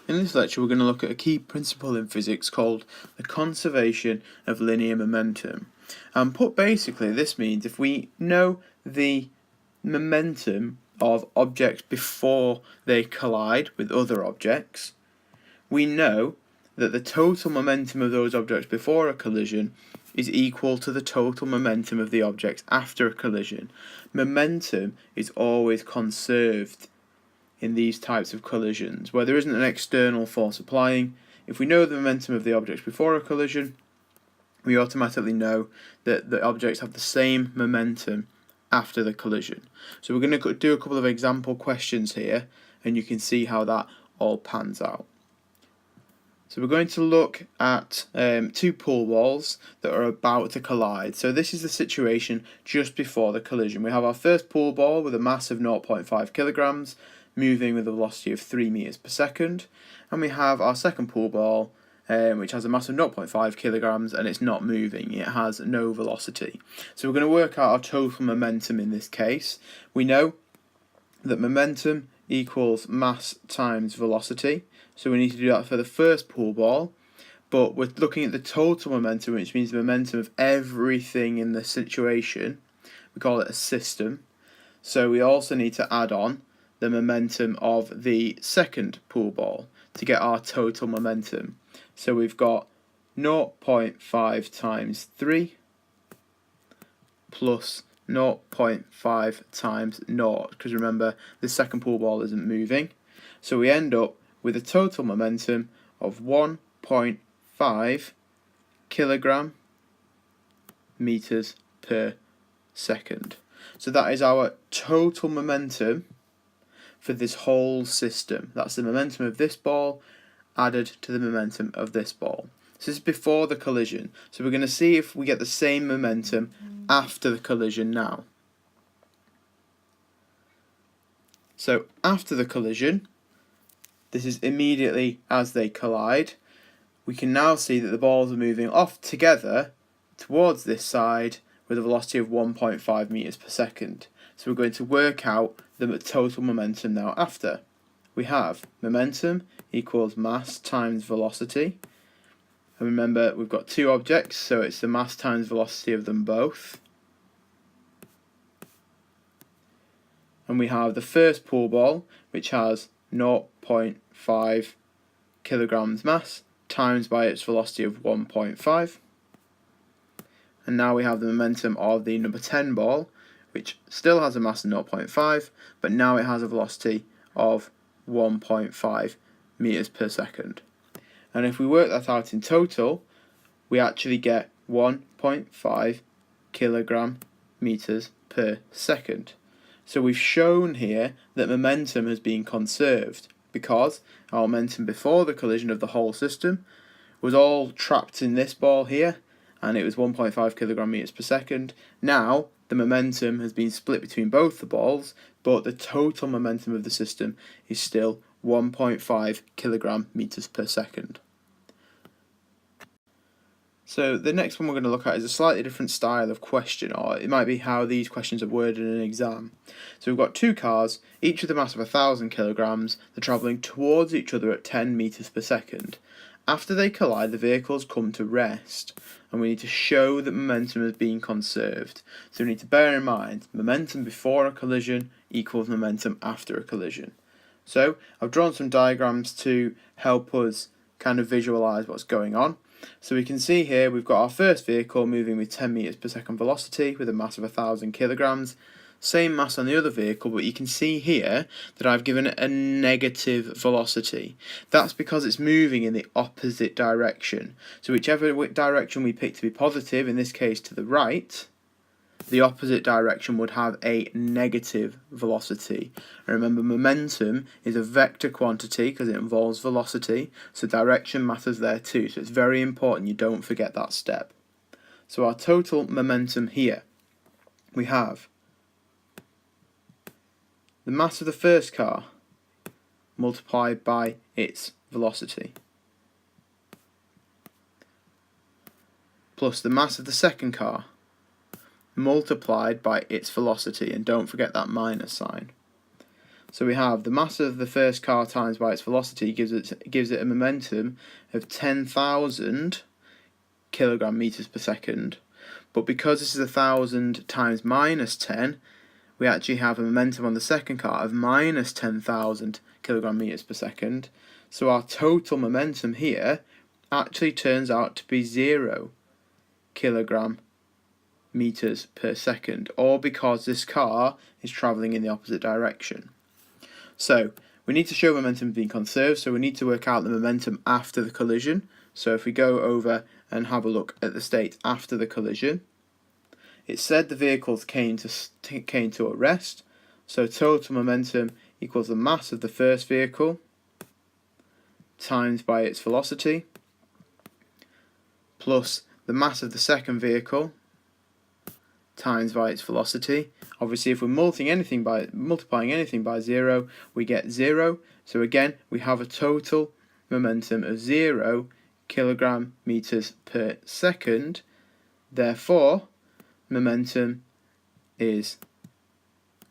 In this lecture, we're going to look at a key principle in physics called the conservation of linear momentum. Put basically, this means if we know the momentum of objects before they collide with other objects, we know that the total momentum of those objects before a collision is equal to the total momentum of the objects after a collision. Momentum is always conserved in these types of collisions, where there isn't an external force applying. If we know the momentum of the objects before a collision, we automatically know that the objects have the same momentum after the collision. So we're going to do a couple of example questions here, and you can see how that all pans out. So we're going to look at two pool balls that are about to collide. So this is the situation just before the collision. We have our first pool ball with a mass of 0.5 kilograms, moving with a velocity of 3 meters per second, and we have our second pool ball which has a mass of 0.5 kilograms and it's not moving, it has no velocity. So we're going to work out our total momentum in this case. We know that momentum equals mass times velocity, so we need to do that for the first pool ball, but we're looking at the total momentum, which means the momentum of everything in the situation. We call it a system, so we also need to add on the momentum of the second pool ball to get our total momentum. So we've got 0.5 times 3 plus 0.5 times 0, because remember the second pool ball isn't moving. So we end up with a total momentum of 1.5 kilogram meters per second. So that is our total momentum for this whole system. That's the momentum of this ball added to the momentum of this ball. So this is before the collision. So we're going to see if we get the same momentum after the collision now. So after the collision, this is immediately as they collide. We can now see that the balls are moving off together towards this side with a velocity of 1.5 meters per second. So we're going to work out the total momentum now after. We have momentum equals mass times velocity. And remember, we've got two objects, so it's the mass times velocity of them both. And we have the first pool ball, which has 0.5 kilograms mass times by its velocity of 1.5. And now we have the momentum of the number 10 ball, which still has a mass of 0.5, but now it has a velocity of 1.5 meters per second. And if we work that out in total, we actually get 1.5 kilogram meters per second. So we've shown here that momentum has been conserved because our momentum before the collision of the whole system was all trapped in this ball here, and it was 1.5 kilogram meters per second. Now the momentum has been split between both the balls, but the total momentum of the system is still 1.5 kilogram meters per second. So the next one we're going to look at is a slightly different style of question, or it might be how these questions are worded in an exam. So we've got two cars, each with a mass of 1,000 kilograms. They're travelling towards each other at 10 meters per second. After they collide, the vehicles come to rest, and we need to show that momentum has been conserved. So we need to bear in mind momentum before a collision equals momentum after a collision. So I've drawn some diagrams to help us kind of visualise what's going on. So we can see here we've got our first vehicle moving with 10 meters per second velocity with a mass of 1,000 kilograms. Same mass on the other vehicle, but you can see here that I've given it a negative velocity. That's because it's moving in the opposite direction. So whichever direction we pick to be positive, in this case to the right, the opposite direction would have a negative velocity. And remember, momentum is a vector quantity because it involves velocity, so direction matters there too. So it's very important you don't forget that step. So our total momentum here, we have the mass of the first car multiplied by its velocity, plus the mass of the second car multiplied by its velocity, and don't forget that minus sign, So we have the mass of the first car times by its velocity gives it a momentum of 10,000 kilogram meters per second. But because this is 1,000 times minus 10, we actually have a momentum on the second car of minus 10,000 kilogram meters per second. So our total momentum here actually turns out to be 0 kilogram meters per second, all because this car is travelling in the opposite direction. So we need to show momentum being conserved, so we need to work out the momentum after the collision. So if we go over and have a look at the state after the collision, it said the vehicles came to a rest, so total momentum equals the mass of the first vehicle times by its velocity plus the mass of the second vehicle times by its velocity. Obviously, if we're multiplying anything by 0, we get 0. So again, we have a total momentum of 0 kilogram meters per second. Therefore, momentum is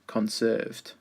conserved.